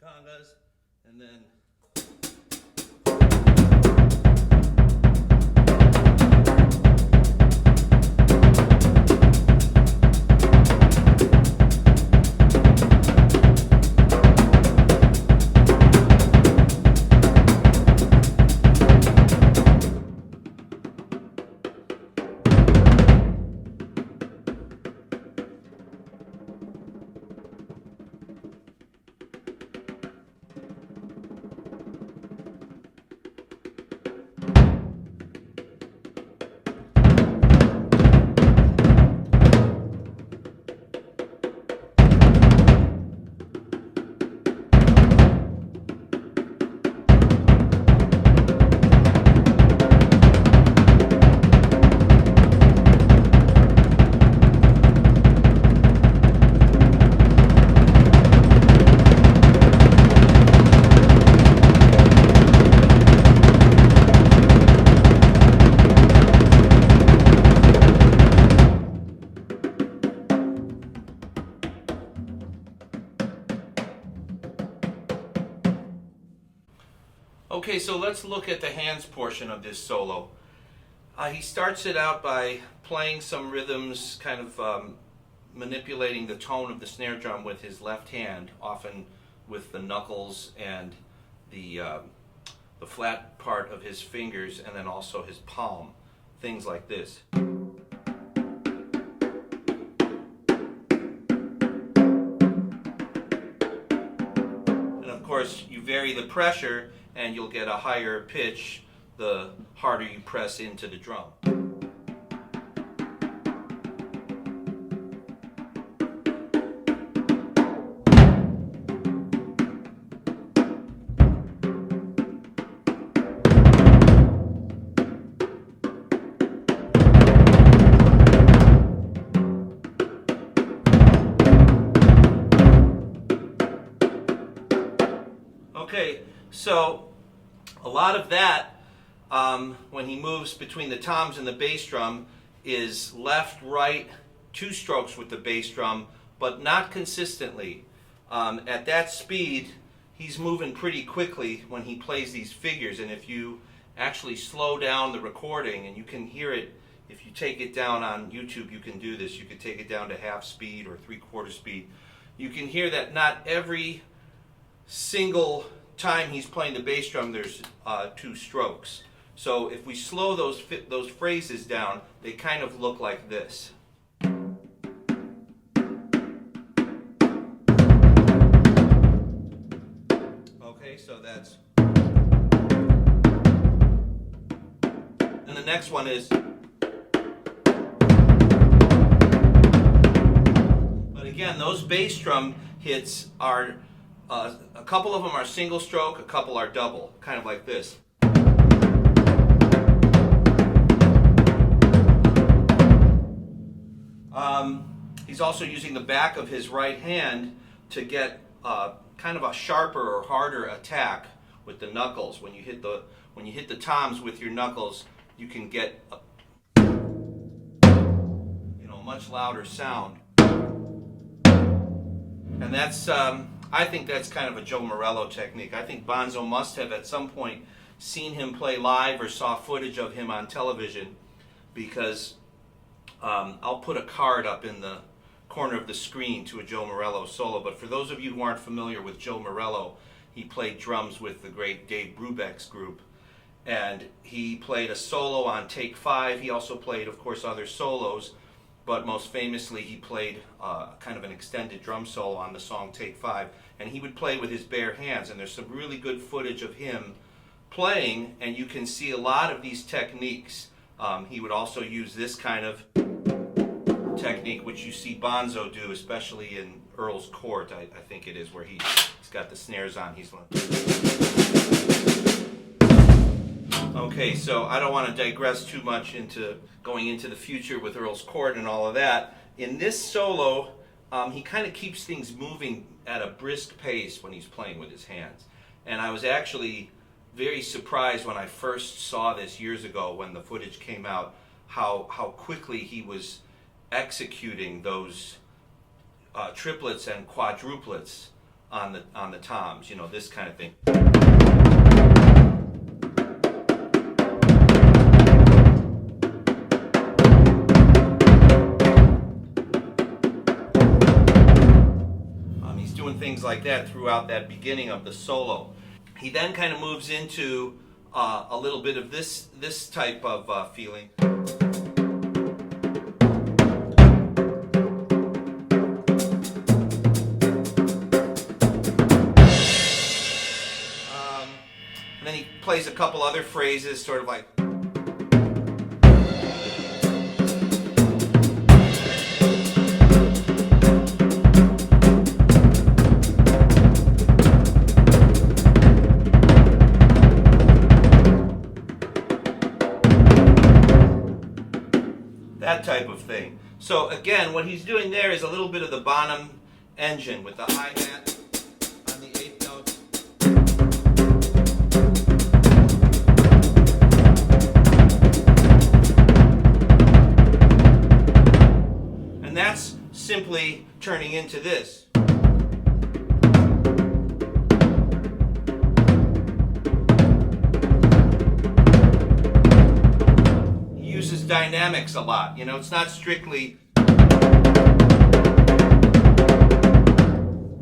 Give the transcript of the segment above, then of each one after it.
congas, and then okay, so let's look at the hands portion of this solo. He starts it out by playing some rhythms, kind of manipulating the tone of the snare drum with his left hand, often with the knuckles and the flat part of his fingers, and then also his palm, things like this. And of course, you vary the pressure and you'll get a higher pitch the harder you press into the drum. Okay, so a lot of that, when he moves between the toms and the bass drum, is left, right, two strokes with the bass drum, but not consistently. At that speed, he's moving pretty quickly when he plays these figures, and if you actually slow down the recording, and you can hear it, if you take it down on YouTube, you can do this. You could take it down to half speed or 3/4 speed. You can hear that not every single time he's playing the bass drum there's two strokes. So if we slow those phrases down, they kind of look like this. Okay, so that's... And the next one is... But again, those bass drum hits are... a couple of them are single stroke, a couple are double, kind of like this. He's also using the back of his right hand to get kind of a sharper or harder attack with the knuckles. When you hit the toms with your knuckles, you can get a much louder sound. And that's I think that's kind of a Joe Morello technique. I think Bonzo must have at some point seen him play live or saw footage of him on television, because I'll put a card up in the corner of the screen to a Joe Morello solo. But for those of you who aren't familiar with Joe Morello, he played drums with the great Dave Brubeck's group, and he played a solo on Take 5. He also played, of course, other solos, but most famously he played kind of an extended drum solo on the song Take 5, and he would play with his bare hands, and there's some really good footage of him playing, and you can see a lot of these techniques. He would also use this kind of technique, which you see Bonzo do, especially in Earl's Court, I think it is, where he's got the snares on. He's like... Okay, so I don't want to digress too much into going into the future with Earl's Court and all of that. In this solo, he kind of keeps things moving at a brisk pace when he's playing with his hands. And I was actually very surprised when I first saw this years ago when the footage came out, how quickly he was executing those triplets and quadruplets on the toms, you know, this kind of thing. He's doing things like that throughout that beginning of the solo. He then kind of moves into a little bit of this type of feeling. And then he plays a couple other phrases, sort of like. That type of thing. So again, what he's doing there is a little bit of the Bonham engine with the hi-hat on the 8th note. And that's simply turning into this. Dynamics a lot, you know, it's not strictly.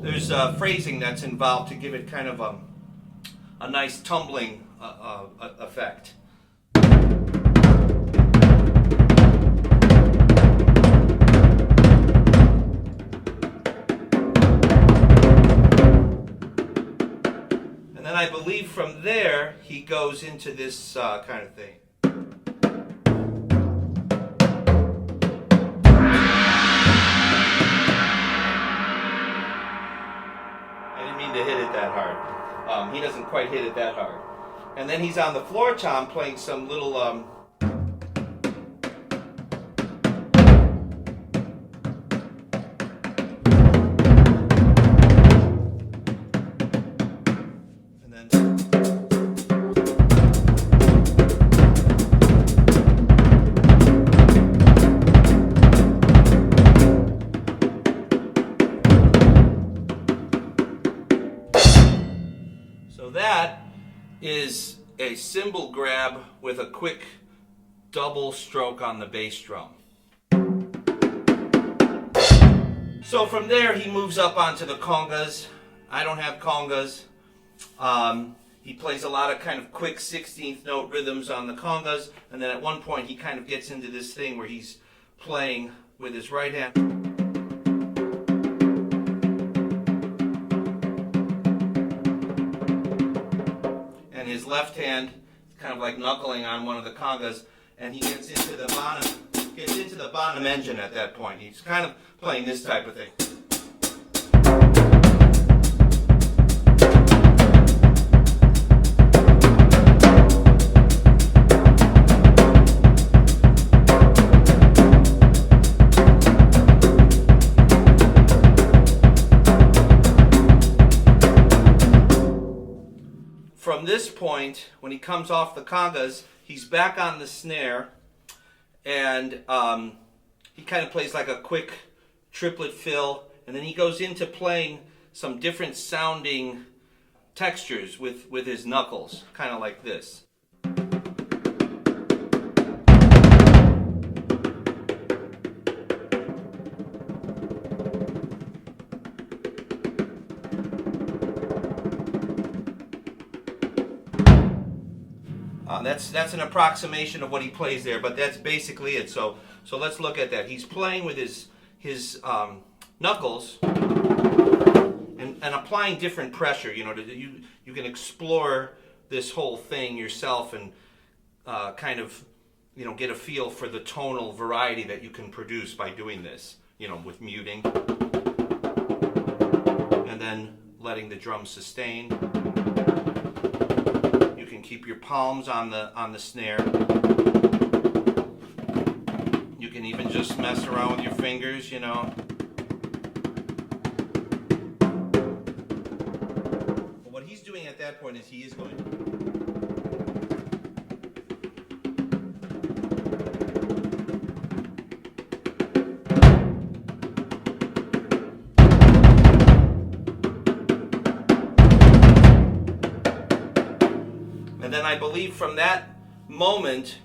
There's phrasing that's involved to give it kind of a nice tumbling effect. And then I believe from there he goes into this kind of thing. To hit it that hard. He doesn't quite hit it that hard. And then he's on the floor tom playing some little and then so that is a cymbal grab with a quick double stroke on the bass drum. So from there he moves up onto the congas. I don't have congas. He plays a lot of kind of quick 16th note rhythms on the congas, and then at one point he kind of gets into this thing where he's playing with his right hand. His left hand is kind of like knuckling on one of the congas, and he gets into the Bonham engine at that point. He's kind of playing this type of thing. From this point, when he comes off the congas, he's back on the snare, and he kind of plays like a quick triplet fill, and then he goes into playing some different sounding textures with his knuckles, kind of like this. That's an approximation of what he plays there, but that's basically it. So let's look at that. He's playing with his knuckles and applying different pressure. You know, you can explore this whole thing yourself and kind of, you know, get a feel for the tonal variety that you can produce by doing this. You know, with muting and then letting the drum sustain. Keep your palms on the snare. You can even just mess around with your fingers, you know. But what he's doing at that point is he is going And then I believe from that moment,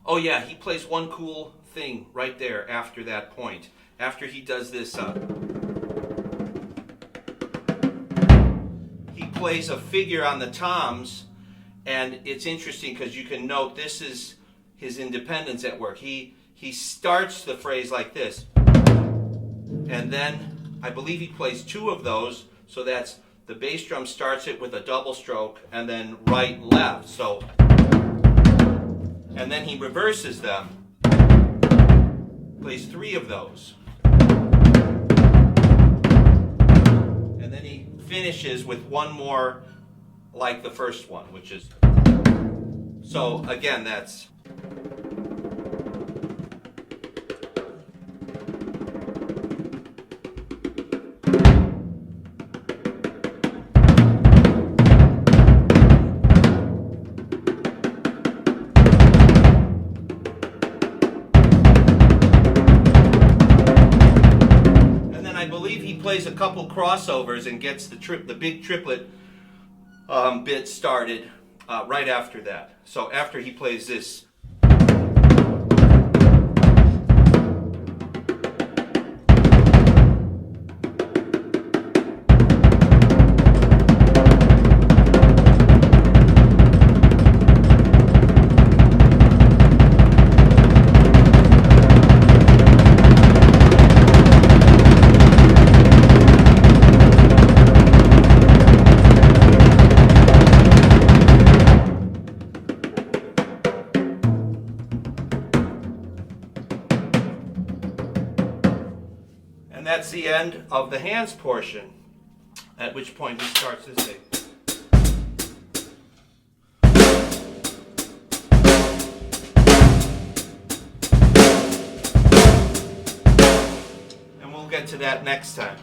oh yeah, he plays one cool thing right there after that point. After he does this, he plays a figure on the toms, and it's interesting because you can note this is his independence at work. He starts the phrase like this, and then I believe he plays two of those, so that's the bass drum starts it with a double stroke and then right left. So, and then he reverses them, plays three of those, and then he finishes with one more like the first one, which is, so again, that's plays a couple crossovers and gets the big triplet bit started right after that. So after he plays this, that's the end of the hands portion, at which point he starts to sing. And we'll get to that next time.